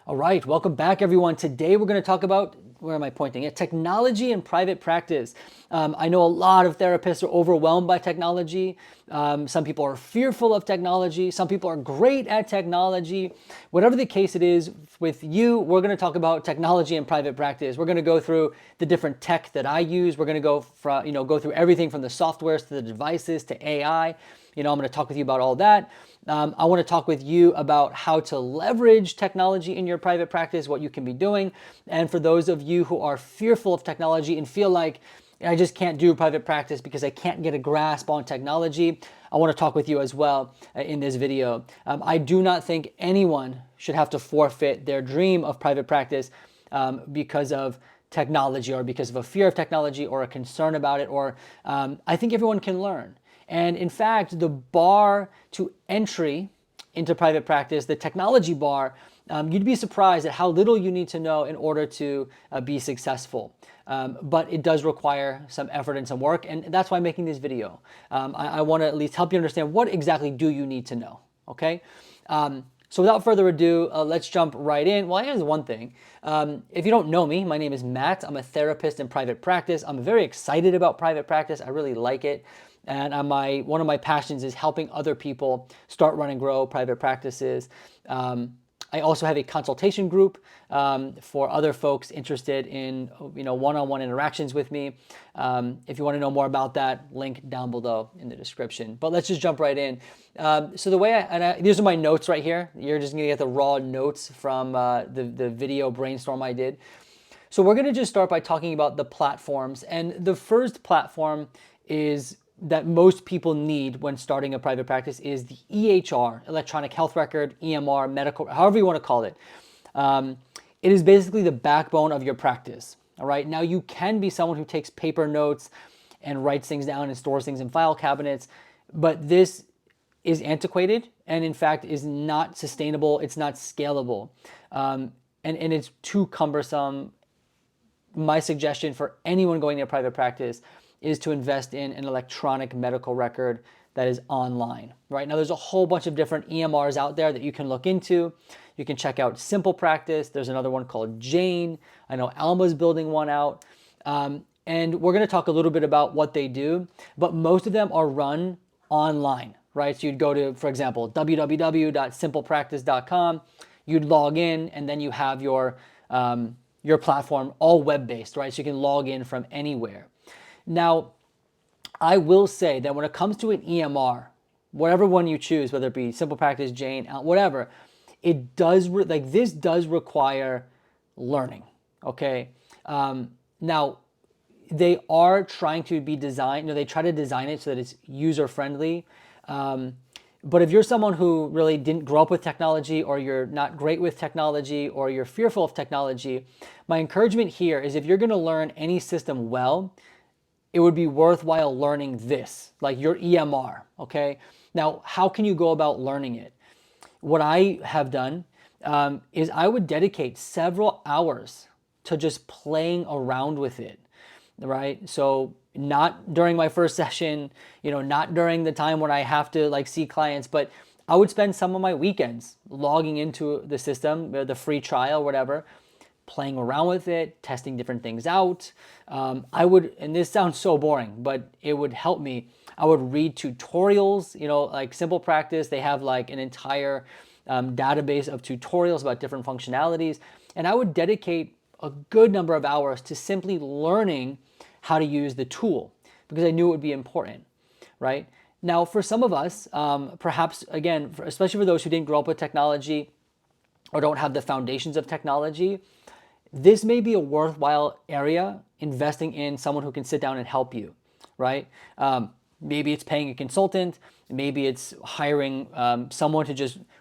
All right, welcome back everyone. Today we're going to talk about, where am I pointing at? Technology in private practice. I know a lot of therapists are overwhelmed by technology. Some people are fearful of technology. Some people are great at technology. Whatever the case it is with you, we're going to talk about technology in private practice. We're going to go through the different tech that I use. We're going to go through everything from the softwares to the devices to AI. I'm going to talk with you about all that. I want to talk with you about how to leverage technology in your private practice, what you can be doing. And for those of you who are fearful of technology and feel like I just can't do private practice because I can't get a grasp on technology, I want to talk with you as well in this video. I do not think anyone should have to forfeit their dream of private practice because of technology or because of a fear of technology or a concern about it, or I think everyone can learn. And in fact, the bar to entry into private practice, the technology bar, you'd be surprised at how little you need to know in order to be successful. But it does require some effort and some work, and that's why I'm making this video. I want to at least help you understand what exactly do you need to know, okay? So without further ado, let's jump right in. Well, here's one thing. If you don't know me, my name is Matt. I'm a therapist in private practice. I'm very excited about private practice. I really like it. And one of my passions is helping other people start, run, and grow private practices. I also have a consultation group for other folks interested in one-on-one interactions with me. If you want to know more about that, link down below in the description. But let's just jump right in. So the way these are my notes right here. You're just going to get the raw notes from the video brainstorm I did. So we're going to just start by talking about the platforms. And the first platform that most people need when starting a private practice is the EHR, electronic health record, EMR, medical, however you want to call it. It is basically the backbone of your practice. All right. Now you can be someone who takes paper notes and writes things down and stores things in file cabinets, but this is antiquated and in fact is not sustainable. It's not scalable, and it's too cumbersome. My suggestion for anyone going into private practice is to invest in an electronic medical record that is online. Right now, there's a whole bunch of different EMRs out there that you can look into. You can check out Simple Practice. There's another one called Jane. I know Alma's building one out. And we're going to talk a little bit about what they do, but most of them are run online, right? So you'd go to, for example, www.simplepractice.com. You'd log in, and then you have your platform all web-based, right? So you can log in from anywhere. Now, I will say that when it comes to an EMR, whatever one you choose, whether it be Simple Practice, Jane, whatever, this does require learning, okay? Now, they are trying to be designed, they try to design it so that it's user-friendly. But if you're someone who really didn't grow up with technology, or you're not great with technology, or you're fearful of technology, my encouragement here is if you're going to learn any system well, it would be worthwhile learning this, like your EMR, okay? Now, how can you go about learning it? What I have done is I would dedicate several hours to just playing around with it, right? So not during my first session, not during the time when I have to see clients, but I would spend some of my weekends logging into the system, the free trial, whatever, playing around with it, testing different things out. And this sounds so boring, but it would help me. I would read tutorials, like Simple Practice. They have an entire database of tutorials about different functionalities. And I would dedicate a good number of hours to simply learning how to use the tool because I knew it would be important, right? Now, for some of us, perhaps, again, especially for those who didn't grow up with technology or don't have the foundations of technology, this may be a worthwhile area investing in someone who can sit down and help you, right? Maybe it's paying a consultant. Maybe it's hiring someone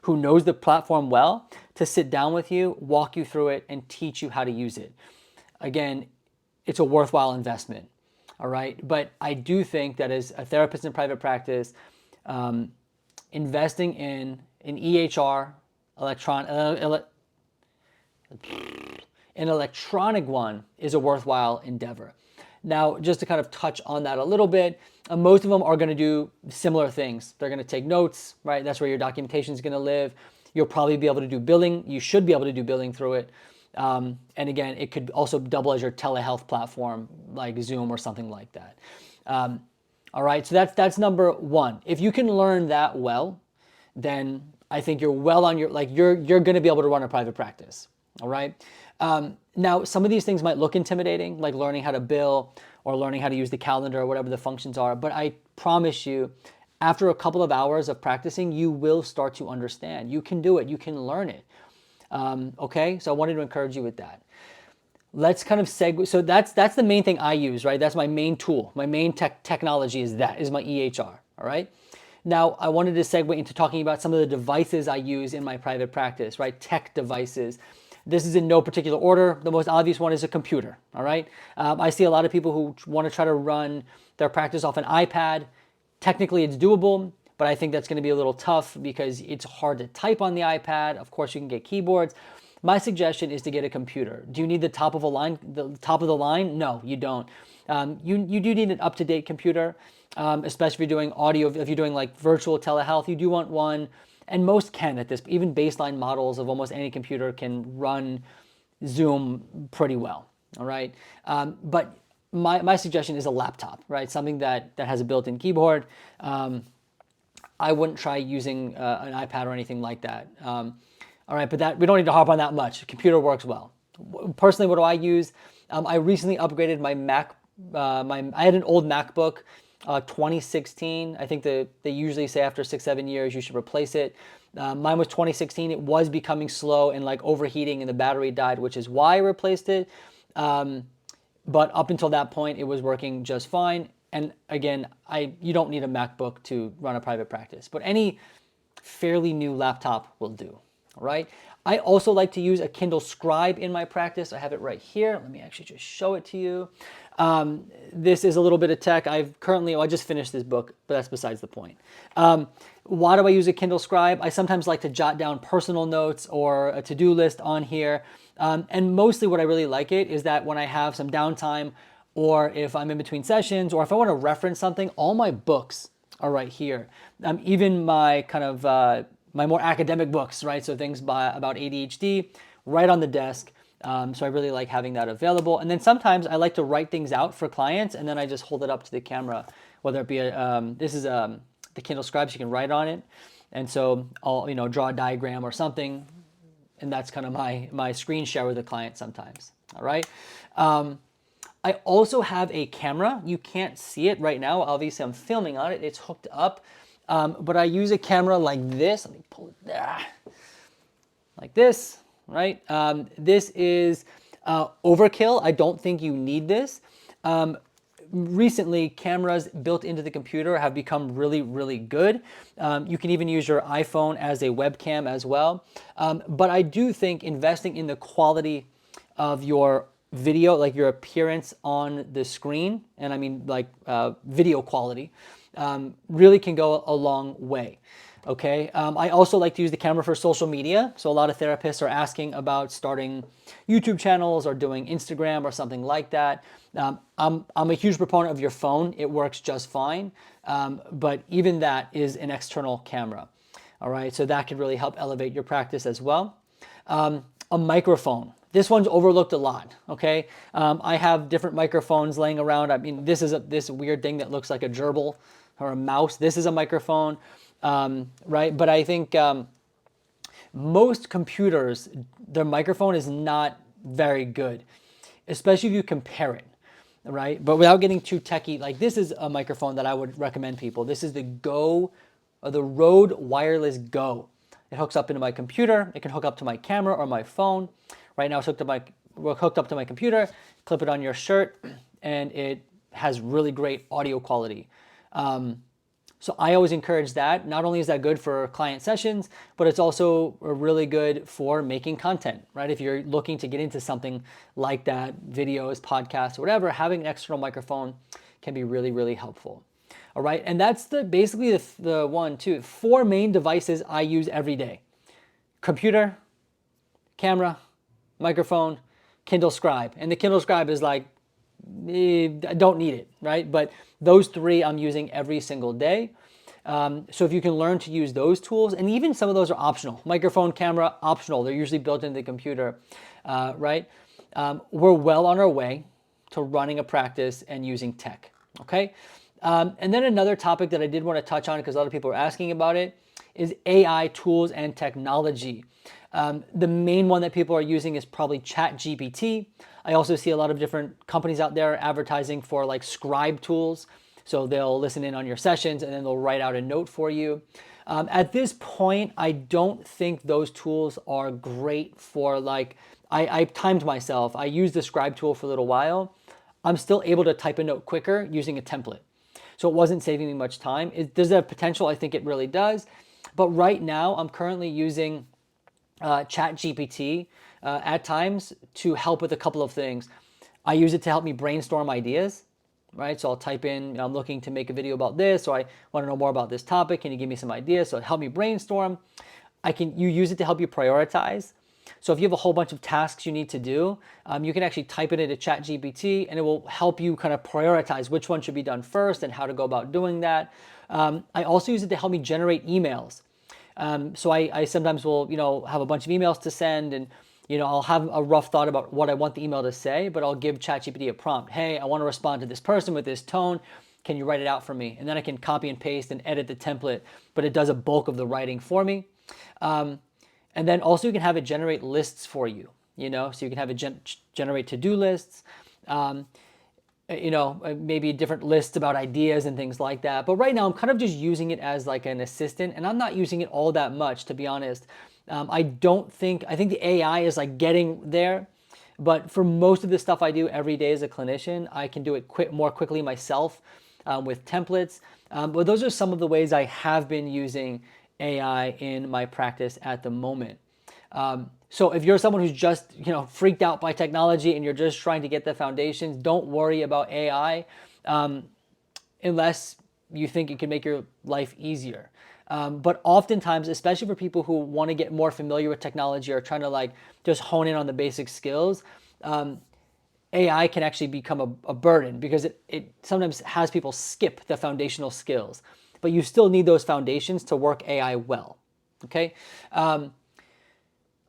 who knows the platform well to sit down with you, walk you through it, and teach you how to use it. Again, it's a worthwhile investment, all right? But I do think that as a therapist in private practice, investing in an EHR, an electronic one is a worthwhile endeavor. Now, just to kind of touch on that a little bit, most of them are going to do similar things. They're going to take notes, right? That's where your documentation is going to live. You'll probably be able to do billing. You should be able to do billing through it. And again, it could also double as your telehealth platform like Zoom or something like that. All right, so that's number one. If you can learn that well, then I think you're well on your, like you're going to be able to run a private practice. All right. Now, some of these things might look intimidating, like learning how to bill or learning how to use the calendar or whatever the functions are. But I promise you, after a couple of hours of practicing, you will start to understand. You can do it. You can learn it. Okay. So I wanted to encourage you with that. Let's kind of segue. So that's the main thing I use, right? That's my main tool. My main technology is my EHR. All right. Now, I wanted to segue into talking about some of the devices I use in my private practice, right? Tech devices. This is in no particular order. The most obvious one is a computer, all right? I see a lot of people who want to try to run their practice off an iPad. Technically, it's doable, but I think that's going to be a little tough because it's hard to type on the iPad. Of course, you can get keyboards. My suggestion is to get a computer. Do you need the top of the line? No, you don't. You do need an up-to-date computer, especially if you're doing audio. If you're doing like virtual telehealth, you do want one. And most can at this, even baseline models of almost any computer can run Zoom pretty well, all right? But my suggestion is a laptop, right? Something that has a built-in keyboard. I wouldn't try using an iPad or anything like that. All right, but we don't need to harp on that much. A computer works well. Personally, what do I use? I recently upgraded my Mac. I had an old MacBook, 2016. I think they usually say after 6-7 years you should replace it. Mine was 2016. It was becoming slow and like overheating and the battery died, which is why I replaced it. But up until that point, it was working just fine. And again, you don't need a MacBook to run a private practice, but any fairly new laptop will do, all right? I also like to use a Kindle Scribe in my practice. I have it right here. Let me actually just show it to you. This is a little bit of tech. I just finished this book, but that's besides the point. Why do I use a Kindle Scribe? I sometimes like to jot down personal notes or a to-do list on here. And mostly what I really like it is that when I have some downtime or if I'm in between sessions or if I want to reference something, all my books are right here. Even my kind of my more academic books, right? So things about ADHD, right on the desk. So I really like having that available. And then sometimes I like to write things out for clients and then I just hold it up to the camera, whether it be this is the Kindle Scribe, so you can write on it. And so I'll draw a diagram or something, and that's kind of my screen share with the client sometimes. All right. I also have a camera. You can't see it right now. Obviously, I'm filming on it. It's hooked up. But I use a camera like this. Let me pull it there. Like this, right? This is overkill. I don't think you need this. Recently, cameras built into the computer have become really, really good. You can even use your iPhone as a webcam as well. But I do think investing in the quality of your video, like your appearance on the screen, and I mean like video quality, really can go a long way. Okay. I also like to use the camera for social media. So a lot of therapists are asking about starting YouTube channels or doing Instagram or something like that. I'm a huge proponent of your phone. It works just fine. But even that is an external camera. All right. So that could really help elevate your practice as well. A microphone. This one's overlooked a lot, okay? I have different microphones laying around. I mean, this is this weird thing that looks like a gerbil or a mouse. This is a microphone, right? But I think most computers, their microphone is not very good, especially if you compare it, right? But without getting too techie, like this is a microphone that I would recommend people. This is the Rode Wireless Go. It hooks up into my computer. It can hook up to my camera or my phone. Right now it's hooked up to my computer, clip it on your shirt, and it has really great audio quality. So I always encourage that. Not only is that good for client sessions, but it's also really good for making content, right? If you're looking to get into something like that, videos, podcasts, or whatever, having an external microphone can be really, really helpful. All right, and that's basically the 4 main devices I use every day. Computer, camera, microphone, Kindle Scribe. And the Kindle Scribe is like, I don't need it, right? But those 3 I'm using every single day. So if you can learn to use those tools, and even some of those are optional. Microphone, camera, optional. They're usually built into the computer, right? We're well on our way to running a practice and using tech, okay? And then another topic that I did want to touch on, because a lot of people are asking about it, is AI tools and technology. The main one that people are using is probably ChatGPT. I also see a lot of different companies out there advertising for like scribe tools. So they'll listen in on your sessions and then they'll write out a note for you. At this point, I don't think those tools are great for like, I timed myself. I used the scribe tool for a little while. I'm still able to type a note quicker using a template. So it wasn't saving me much time. Does that have potential? I think it really does. But right now, I'm currently using ChatGPT at times to help with a couple of things. I use it to help me brainstorm ideas, right? So I'll type in, I'm looking to make a video about this, or I want to know more about this topic. Can you give me some ideas? So it help me brainstorm. You use it to help you prioritize. So if you have a whole bunch of tasks you need to do, you can actually type it into ChatGPT and it will help you kind of prioritize which one should be done first and how to go about doing that. I also use it to help me generate emails. So I sometimes will, have a bunch of emails to send and, I'll have a rough thought about what I want the email to say, but I'll give ChatGPT a prompt. Hey, I want to respond to this person with this tone. Can you write it out for me? And then I can copy and paste and edit the template, but it does a bulk of the writing for me. And then also you can have it generate lists for you, so you can have it generate to-do lists, maybe different lists about ideas and things like that. But right now I'm kind of just using it as like an assistant and I'm not using it all that much, to be honest. I think the AI is like getting there, but for most of the stuff I do every day as a clinician, I can do it more quickly myself with templates. But those are some of the ways I have been using AI in my practice at the moment. So if you're someone who's just, freaked out by technology and you're just trying to get the foundations, don't worry about AI unless you think it can make your life easier. But oftentimes, especially for people who want to get more familiar with technology or trying to like just hone in on the basic skills, AI can actually become a burden because it sometimes has people skip the foundational skills. But you still need those foundations to work AI well, okay?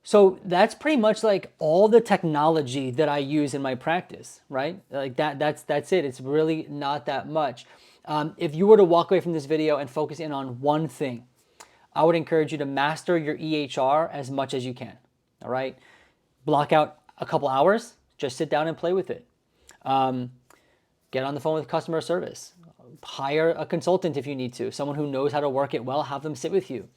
So that's pretty much like all the technology that I use in my practice, right? Like that's it. It's really not that much. If you were to walk away from this video and focus in on one thing, I would encourage you to master your EHR as much as you can, all right? Block out a couple hours, just sit down and play with it. Get on the phone with customer service. Hire a consultant if you need to, someone who knows how to work it well, have them sit with you.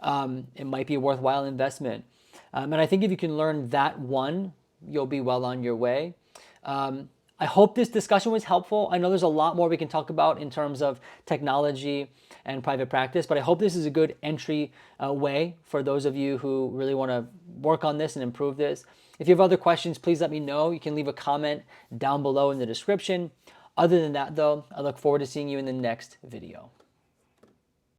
It might be a worthwhile investment. And I think if you can learn that one, you'll be well on your way. I hope this discussion was helpful. I know there's a lot more we can talk about in terms of technology and private practice, but I hope this is a good entry way for those of you who really want to work on this and improve this. If you have other questions, please let me know. You can leave a comment down below in the description. Other than that, though, I look forward to seeing you in the next video.